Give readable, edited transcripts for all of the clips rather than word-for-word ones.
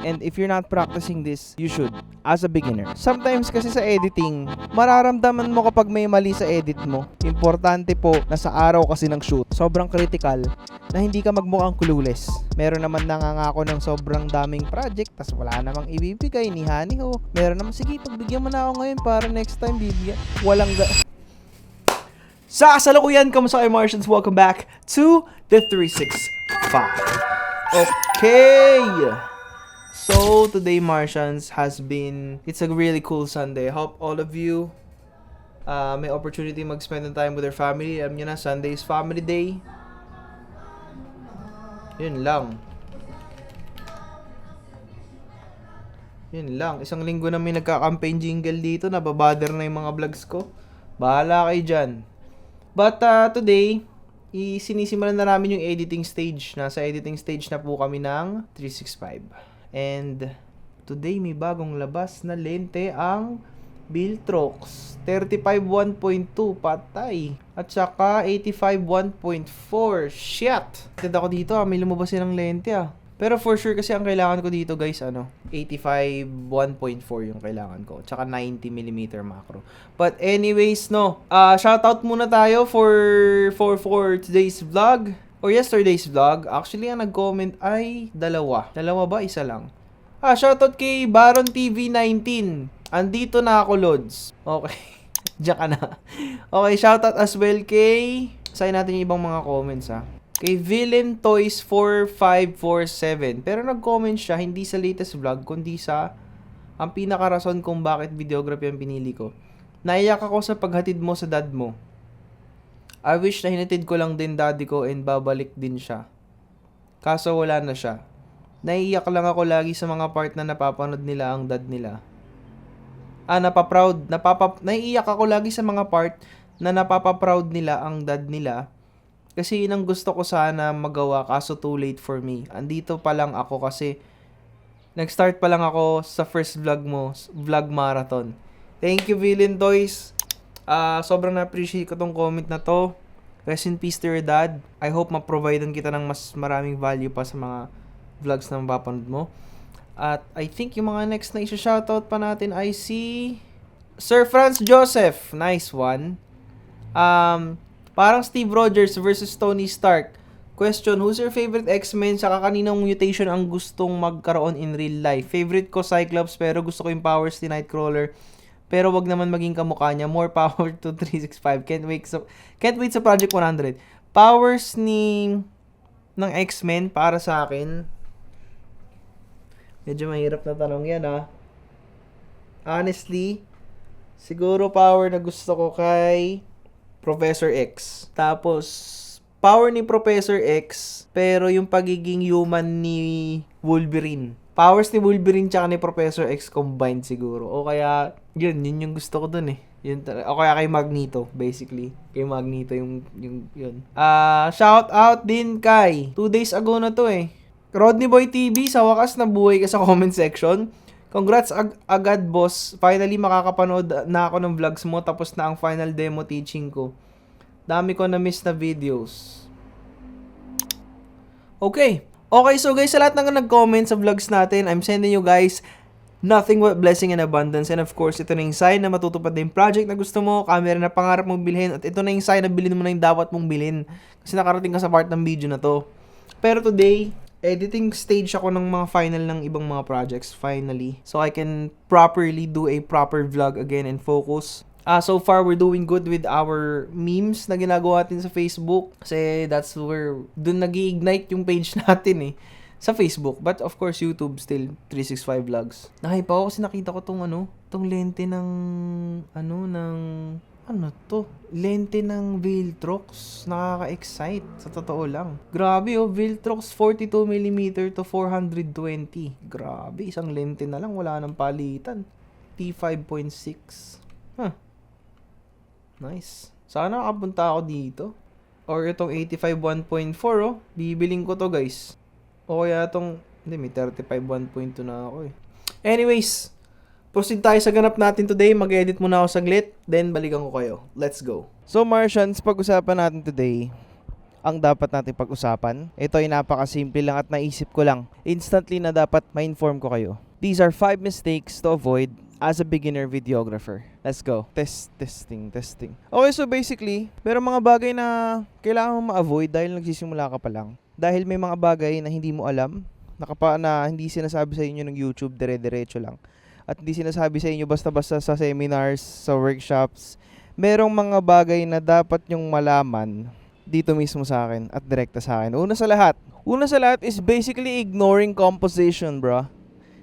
And if you're not practicing this, you should, as a beginner. Sometimes kasi sa editing, mararamdaman mo kapag may mali sa edit mo. Importante po na sa araw kasi ng shoot, sobrang critical na hindi ka magmukhang clueless. Meron naman nangangako ng sobrang daming project, tas wala namang ibibigay ni Haniho. Meron naman, sige, pagbigyan mo na ako ngayon para next time bibigyan. Sa kasalukuyan, kamusta kayo Martians? Welcome back to the 365. Okay! So, today Martians it's a really cool Sunday. I hope all of you may opportunity mag-spend ng time with their family. Alam nyo na, Sunday is family day. Yun lang. Isang linggo na may nagka-campaign jingle dito. Nababother na yung mga vlogs ko. Bahala kayo dyan. But today, sinisimulan na namin yung editing stage. Nasa editing stage na po kami ng 365. And today may bagong labas na lente ang Viltrox 35 1.2 patay at saka 85 1.4. Shit! Tignan ako dito, may lumabas silang lente Pero for sure kasi ang kailangan ko dito guys 85 1.4 yung kailangan ko. Tsaka 90mm macro. But anyways shoutout muna tayo for today's vlog. Or yesterday's vlog. Actually ang nag-comment ay dalawa ba? Isa lang. Shoutout kay Baron TV 19. Andito na ako, Lods. Okay. Diyan ka na. Okay, shoutout as well kay sayin natin yung ibang mga comments Kay Villain Toys 4547. Pero nag-comment siya hindi sa latest vlog kundi sa ang pinakarason kung bakit videography ang pinili ko. Naiyak ako sa paghatid mo sa dad mo. I wish na hinatid ko lang din daddy ko and babalik din siya. Kaso wala na siya. Naiiyak lang ako lagi sa mga part na napapanood nila ang dad nila. Naiiyak ako lagi sa mga part na napapaproud nila ang dad nila. Kasi yun ang gusto ko sana magawa kaso too late for me. Andito pa lang ako kasi nag-start pa lang ako sa first vlog mo, vlog marathon. Thank you Villain Toys. Sobrang na-appreciate ko tong comment na to. Rest in peace to your dad. I hope ma-providean kita ng mas maraming value pa sa mga vlogs na mapapanood mo. At I think yung mga next na isa-shoutout pa natin ay si Sir Franz Joseph. Nice one. Parang Steve Rogers versus Tony Stark. Question, who's your favorite X-Men? Saka kaninang mutation ang gustong magkaroon in real life? Favorite ko Cyclops pero gusto ko yung powers ni Nightcrawler. Pero wag naman maging kamukha niya. More power to 365. Can't wait sa Project 100. Powers ng X-Men para sa akin. Medyo mahirap na tanong yan Honestly, siguro power na gusto ko kay Professor X. Tapos, power ni Professor X, pero yung pagiging human ni Wolverine. Powers ni Wolverine tsaka ni Professor X combined siguro. O kaya, yun yung gusto ko dun o kaya kay Magneto, basically. Kay Magneto yung yun. Shout out din kay 2 days ago na to Rodney Boy TV, sa wakas nabuhay ka sa comment section. Congrats agad boss. Finally makakapanood na ako ng vlogs mo tapos na ang final demo teaching ko. Dami ko na miss na videos. Okay, so guys, sa lahat ng nag-comment sa vlogs natin, I'm sending you guys nothing but blessing and abundance. And of course, ito na yung sign na matutupad na yung project na gusto mo, camera na pangarap mong bilhin, at ito na yung sign na bilhin mo na yung dapat mong bilhin. Kasi nakarating ka sa part ng video na to. Pero today, editing stage ako ng mga final ng ibang mga projects, finally. So I can properly do a proper vlog again and focus. So far, we're doing good with our memes na ginagawa natin sa Facebook. Kasi that's where, dun nag-iignite yung page natin sa Facebook. But of course, YouTube still 365 vlogs. Nahype ako kasi nakita ko tong lente ng, lente ng Viltrox. Nakaka-excite, sa totoo lang. Grabe Viltrox 42mm to 420. Grabe, isang lente na lang, wala nang palitan. T5.6. Nice. Sana nakapunta ako dito. Or itong 85 1.4 bibiling ko to guys. O kaya may 35 1.2 na ako Anyways, proceed tayo sa ganap natin today. Mag-edit muna ako saglit, then balikan ko kayo. Let's go. So Martians, pag-usapan natin today ang dapat natin pag-usapan. Ito ay napakasimple lang at naisip ko lang instantly na dapat ma-inform ko kayo. These are 5 mistakes to avoid as a beginner videographer. Let's go. Testing. Okay, so basically, meron mga bagay na kailangan mo ma-avoid dahil nagsisimula ka pa lang. Dahil may mga bagay na hindi mo alam, na hindi sinasabi sa inyo ng YouTube, dire-diretso lang. At hindi sinasabi sa inyo basta-basta sa seminars, sa workshops. Merong mga bagay na dapat nyong malaman dito mismo sa akin at direkta sa akin. Una sa lahat is basically ignoring composition, bro.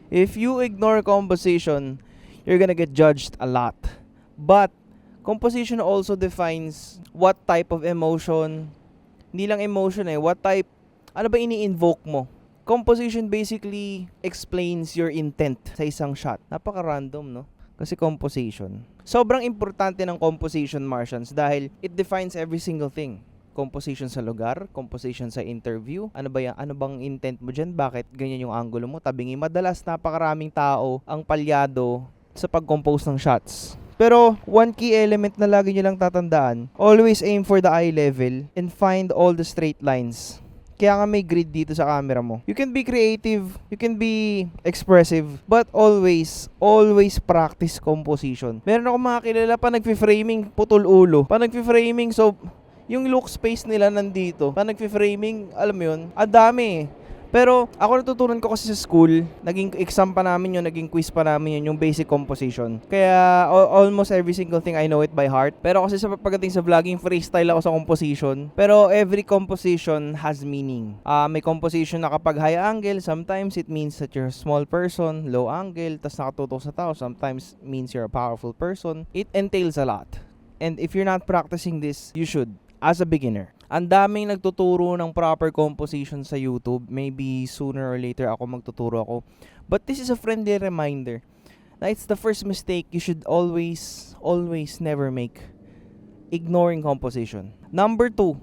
If you ignore composition, you're gonna get judged a lot. But composition also defines what type of emotion, hindi lang emotion ano ba ini-invoke mo? Composition basically explains your intent sa isang shot. Napaka-random, no? Kasi composition. Sobrang importante ng composition, Martians, dahil it defines every single thing. Composition sa lugar, composition sa interview. Ano ba yan? Ano bang intent mo dyan? Bakit ganyan yung angulo mo? Tabingi, madalas napakaraming tao ang palyado sa pag-compose ng shots. Pero one key element na lagi nyo lang tatandaan, always aim for the eye level and find all the straight lines. Kaya nga may grid dito sa camera mo. You can be creative, you can be expressive, but always practice composition. Meron ako mga kilala pa nagfi-framing putol ulo. Pa nagfi-framing, so yung look space nila nandito. Pa nagfi-framing, alam mo yun, dami. Pero ako natutunan ko kasi sa school, naging exam pa namin yun, naging quiz pa namin yun, yung basic composition. Kaya almost every single thing I know it by heart. Pero kasi sa pagdating sa vlogging, freestyle ako sa composition. Pero every composition has meaning. May composition na kapag high angle, sometimes it means that you're a small person. Low angle, tas nakatutok sa tao, sometimes means you're a powerful person. It entails a lot. And if you're not practicing this, you should, as a beginner. Ang daming nagtuturo ng proper composition sa YouTube. Maybe sooner or later magtuturo ako. But this is a friendly reminder na it's the first mistake you should always never make. Ignoring composition. Number 2,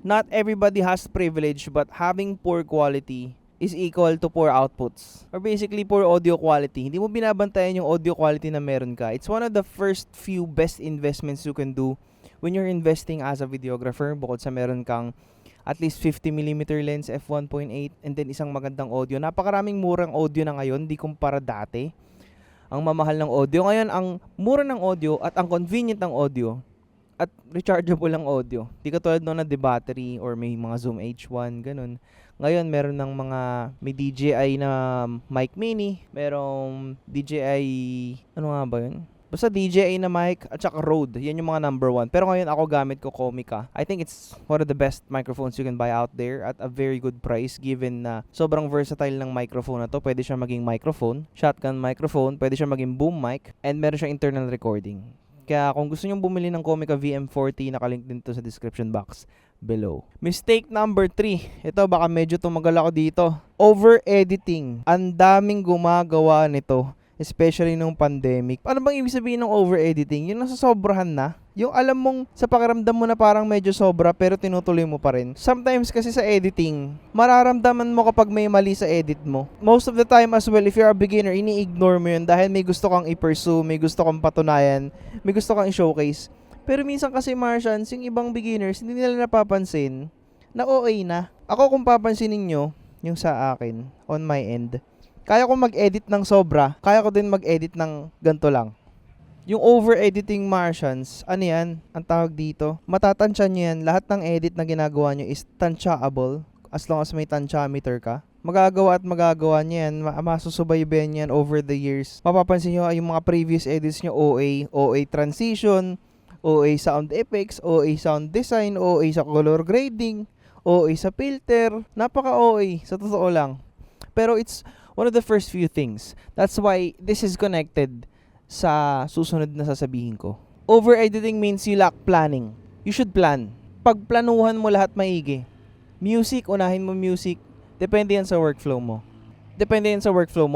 not everybody has privilege, but having poor quality is equal to poor outputs. Or basically, poor audio quality. Hindi mo binabantayan yung audio quality na meron ka. It's one of the first few best investments you can do when you're investing as a videographer. Bukod sa meron kang at least 50mm lens f1.8 and then isang magandang audio. Napakaraming murang audio na ngayon, di kumpara dati. Ang mamahal ng audio. Ngayon, ang mura ng audio at ang convenient ng audio at rechargeable ang audio. Di katulad noon na battery or may mga Zoom H1, ganun. Ngayon, meron ng may DJI na mic mini, merong DJI, ano nga ba yun? Basta DJI na mic at saka Rode. Yan yung mga number 1. Pero ngayon ako gamit ko Comica. I think it's one of the best microphones you can buy out there at a very good price given na sobrang versatile ng microphone na to. Pwede siya maging microphone, shotgun microphone, pwede siya maging boom mic, and meron siyang internal recording. Kaya kung gusto nyong bumili ng Comica VM40, nakalink din to sa description box below. Mistake number 3. Ito, baka medyo tumagal ako dito. Over-editing. Ang daming gumagawa nito. Especially nung pandemic. Ano bang ibig sabihin ng over-editing? Yung nasasobrahan na. Yung alam mong sa pakiramdam mo na parang medyo sobra pero tinutuloy mo pa rin. Sometimes kasi sa editing, mararamdaman mo kapag may mali sa edit mo. Most of the time as well, if you're a beginner, ini-ignore mo yun dahil may gusto kang i-pursue, may gusto kang patunayan, may gusto kang i-showcase. Pero minsan kasi, Martians, yung ibang beginners, hindi nila napapansin na OA na. Ako kung papansinin nyo, yung sa akin, on my end, kaya ko mag-edit ng sobra, kaya ko din mag-edit ng ganito lang. Yung over-editing, Martians, ano yan? Ang tawag dito, matatansya nyo yan. Lahat ng edit na ginagawa nyo is tansyable as long as may tansyometer ka. Magagawa nyo yan, masusubaybayan yan over the years. Mapapansin nyo yung mga previous edits nyo, OA transition, OA sound effects, OA sound design, OA sa color grading, OA sa filter. Napaka-OA, sa totoo lang. Pero it's one of the first few things. That's why this is connected sa susunod na sasabihin ko. Over-editing means you lack planning. You should plan. Pagplanuhan mo lahat maigi. Music, unahin mo music. Depende yan sa workflow mo.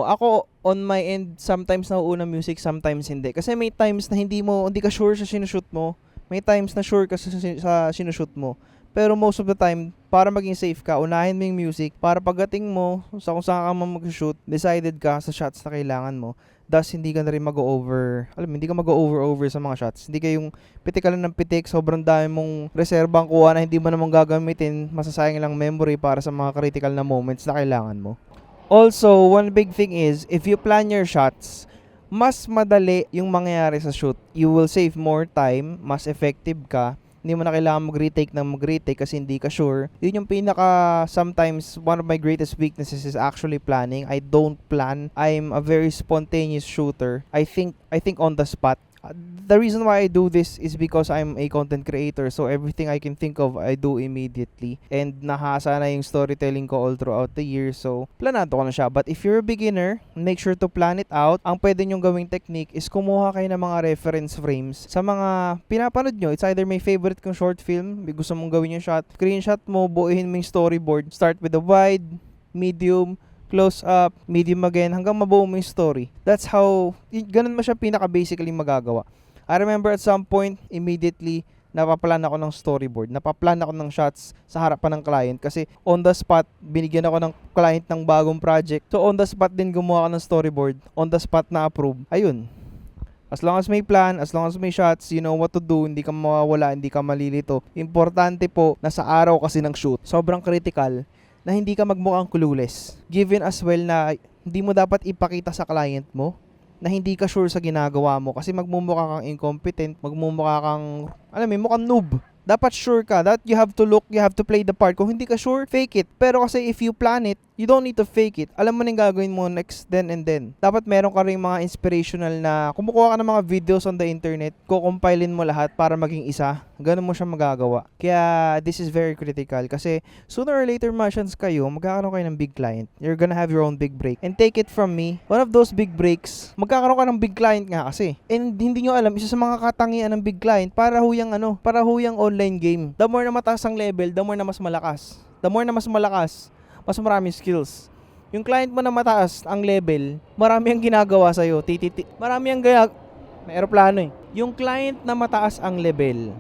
Ako, on my end, sometimes nauuna music, sometimes hindi. Kasi may times na hindi ka sure sa sinushoot mo. May times na sure ka sa sinushoot mo. Pero most of the time, para maging safe ka, unahin mo yung music para pagdating mo sa kung saan ka mag-shoot, decided ka sa shots na kailangan mo. Thus, hindi ka na rin mag-over, hindi ka mag-over sa mga shots. Hindi ka yung pitik ka lang ng pitik, sobrang dami mong reserbang kuha na hindi mo naman gagamitin, masasayang lang memory para sa mga critical na moments na kailangan mo. Also, one big thing is, if you plan your shots, mas madali yung mangyayari sa shoot. You will save more time, mas effective ka, hindi mo na kailangan mag-retake kasi hindi ka sure. Yun yung sometimes, one of my greatest weaknesses is actually planning. I don't plan. I'm a very spontaneous shooter. I think on the spot. The reason why I do this is because I'm a content creator, so everything I can think of, I do immediately. And nahasa na yung storytelling ko all throughout the year, so planado ko na siya. But if you're a beginner, make sure to plan it out. Ang pwede nyong gawing technique is kumuha kayo ng mga reference frames sa mga pinapanood nyo. It's either may favorite kong short film, gusto mong gawin yung shot, screenshot mo, buuhin mo yung storyboard. Start with a wide, medium, close up, medium again, hanggang mabuo mo yung story. That's how, ganun mo siya pinaka-basically magagawa. I remember at some point, immediately, napaplan ako ng storyboard. Napaplan ako ng shots sa harapan ng client kasi on the spot, binigyan ako ng client ng bagong project. So on the spot din gumawa ako ng storyboard. On the spot na approve. Ayun. As long as may plan, as long as may shots, you know what to do, hindi ka mawawala, hindi ka malilito. Importante po na sa araw kasi ng shoot, sobrang critical na hindi ka magmukhang clueless. Given as well na hindi mo dapat ipakita sa client mo na hindi ka sure sa ginagawa mo kasi magmumukha kang incompetent, magmumukha kang, mukhang noob. Dapat sure ka that you have to play the part. Kung hindi ka sure, fake it. Pero kasi if you plan it, you don't need to fake it. Alam mo na yung gagawin mo next then and then. Dapat meron ka rin mga inspirational na kumukuha ka ng mga videos on the internet, kukompilin mo lahat para maging isa. Ganun mo siya magagawa. Kaya this is very critical kasi sooner or later Martians kayo, magkakaroon kayo ng big client. You're gonna have your own big break. And take it from me, one of those big breaks, magkakaroon ka ng big client nga kasi. And hindi nyo alam, isa sa mga katangian ng big client, para huyang online game. The more na mataas ang level, the more na mas malakas. The more na mas malakas, mas maraming skills. Yung client mo na mataas ang level, marami ang ginagawa sa'yo. May aeroplano eh. Yung client na mataas ang level,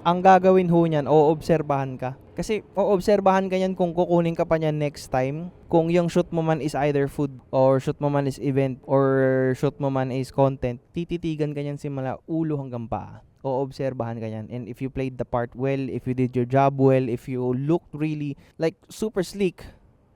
ang gagawin ho niyan, oobserbahan ka. Kasi oobserbahan ka niyan kung kukunin ka pa niyan next time. Kung yung shoot mo man is either food, or shoot mo man is event, or shoot mo man is content, tititigan ka niyan simula ulo hanggang paa. Oobserbahan ka niyan. And if you played the part well, if you did your job well, if you looked really like super sleek,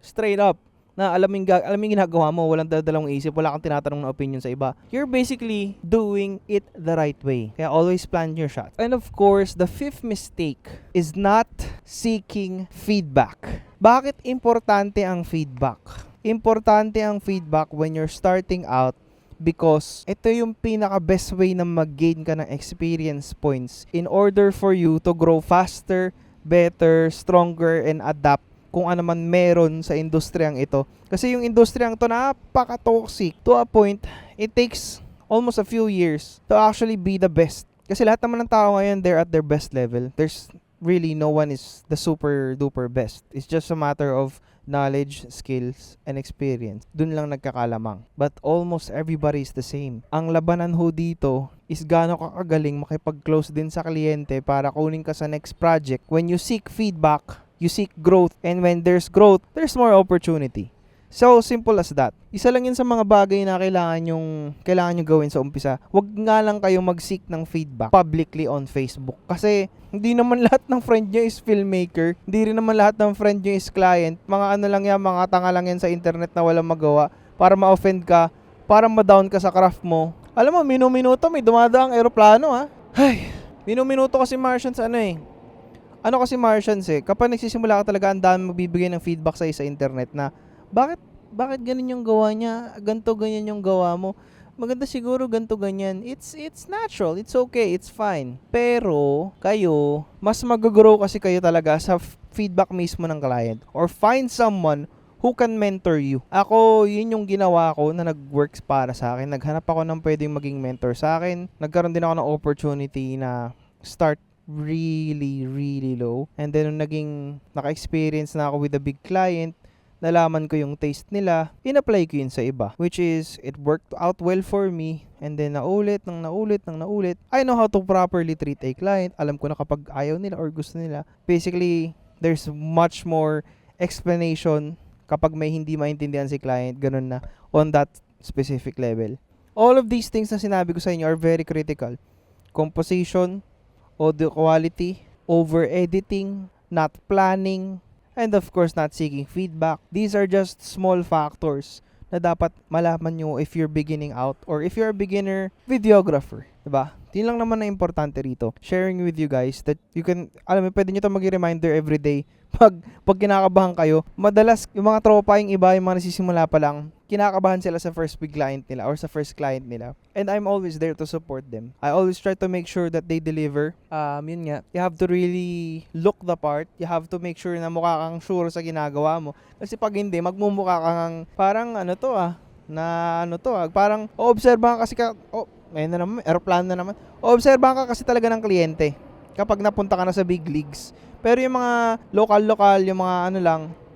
straight up, na alam mo yung ginagawa mo, walang dadalawang isip, wala kang tinatanong na opinion sa iba, you're basically doing it the right way. Kaya always plan your shots. And of course, the fifth mistake is not seeking feedback. Bakit importante ang feedback? Importante ang feedback when you're starting out because ito yung pinaka-best way na mag-gain ka ng experience points in order for you to grow faster, better, stronger, and adapt kung ano man meron sa industriyang ito. Kasi yung industriyang to napaka-toxic to a point, it takes almost a few years to actually be the best. Kasi lahat naman ng tao ngayon, they're at their best level. There's really no one is the super duper best. It's just a matter of knowledge, skills, and experience. Dun lang nagkakalamang. But almost everybody is the same. Ang labanan ho dito is gaano ka kagaling makipag-close din sa kliyente para kunin ka sa next project. When you seek feedback, you seek growth, and when there's growth, there's more opportunity. So, simple as that. Isa lang yun sa mga bagay na kailangan nyo gawin sa umpisa. Huwag nga lang kayo mag-seek ng feedback publicly on Facebook. Kasi, hindi naman lahat ng friend nyo is filmmaker. Hindi rin naman lahat ng friend nyo is client. Mga ano lang yan, mga tanga lang yan sa internet na walang magawa. Para ma-offend ka, para ma-down ka sa craft mo. Alam mo, minuto may dumadaang aeroplano ha. Ay, minuto kasi Martians Martians kapag nagsisimula ka talaga, ang dami magbibigay ng feedback sa internet na bakit ganun yung gawa niya, ganto ganyan yung gawa mo, maganda siguro ganto ganyan. It's natural, it's okay, it's fine. Pero kayo, mas mag-grow kasi kayo talaga sa feedback mismo ng client, or find someone who can mentor you. Ako, yun yung ginawa ko na nag-works para sa akin. Naghanap ako ng pwedeng maging mentor sa akin. Nagkaroon din ako ng opportunity na start really, really low. And then, nung naka-experience na ako with a big client, nalaman ko yung taste nila, in-apply ko yun sa iba. Which is, it worked out well for me. And then, naulit. I know how to properly treat a client. Alam ko na kapag ayaw nila or gusto nila. Basically, there's much more explanation kapag may hindi maintindihan si client. Ganun na. On that specific level. All of these things na sinabi ko sa inyo are very critical. Composition, audio quality, over-editing, not planning, and of course, not seeking feedback. These are just small factors na dapat malaman nyo if you're beginning out or if you're a beginner videographer. Diba? Yun lang naman na importante rito. Sharing with you guys that you can, alam mo, pwede nyo ito mag-reminder every day. Pag kinakabahan kayo, madalas yung mga tropa yung iba, yung mga nasisimula pa lang, kinakabahan sila sa first big client nila or sa first client nila. And I'm always there to support them. I always try to make sure that they deliver. Yun nga, you have to really look the part. You have to make sure na mukha kang sure sa ginagawa mo. Kasi pag hindi, magmumukha kang parang parang oobserbahan kasi ngayon na naman, aeroplano na naman. Oobserbahan ka kasi talaga ng kliyente kapag napunta ka na sa big leagues. Pero yung mga local, yung mga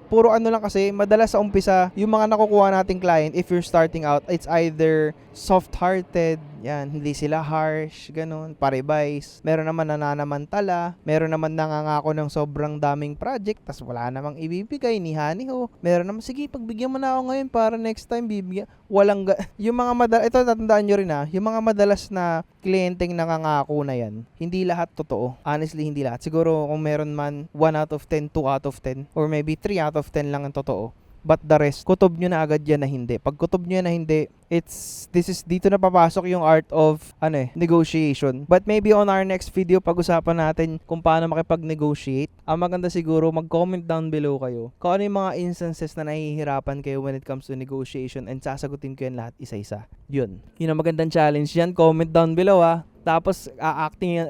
puro lang kasi, madalas sa umpisa, yung mga nakukuha nating client, if you're starting out, it's either soft-hearted, yan, hindi sila harsh, ganun, paribais. Meron naman nananamantala, meron naman nangangako ng sobrang daming project, tas wala namang ibibigay, ni ho. Meron naman, sige, pagbigyan mo na ako ngayon para next time bibigyan. Yung mga ito tatandaan nyo rin yung mga madalas na kliyenteng nangangako na yan, hindi lahat totoo. Honestly, hindi lahat. Siguro kung meron man 1 out of 10, 2 out of 10, or maybe 3 out of 10 lang ang totoo. But the rest, kutob nyo na agad yan na hindi. Pag kutob nyo na hindi, dito na papasok yung art of, negotiation. But maybe on our next video, pag-usapan natin kung paano makipag-negotiate. Ang maganda siguro, mag-comment down below kayo kung ano yung mga instances na nahihirapan kayo when it comes to negotiation, and sasagutin ko yan lahat isa-isa. Yun ang magandang challenge yan. Comment down below Tapos,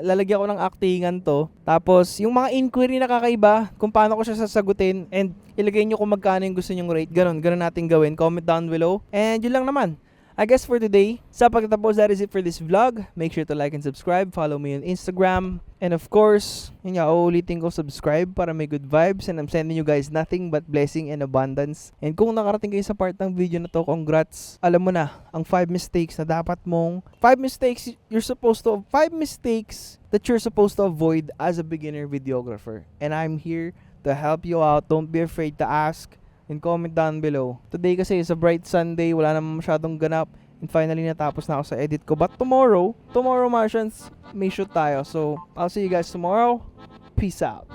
lalagyan ko ng actingan to. Tapos, yung mga inquiry na kakaiba, kung paano ko siya sasagutin, and ilagay nyo kung magkano yung gusto nyong rate. Ganon natin gawin. Comment down below. And yun lang naman. I guess for today, sa pagtatapos, that is it for this vlog. Make sure to like and subscribe. Follow me on Instagram. And of course, uulitin ko, subscribe para may good vibes. And I'm sending you guys nothing but blessing and abundance. And kung nakarating kayo sa part ng video na to, congrats. Alam mo na, ang 5 mistakes that you're supposed to avoid as a beginner videographer. And I'm here to help you out. Don't be afraid to ask. And comment down below. Today kasi is a bright Sunday, wala namang masyadong ganap. And finally natapos na ako sa edit ko. But tomorrow Martians, may shoot tayo. So, I'll see you guys tomorrow. Peace out.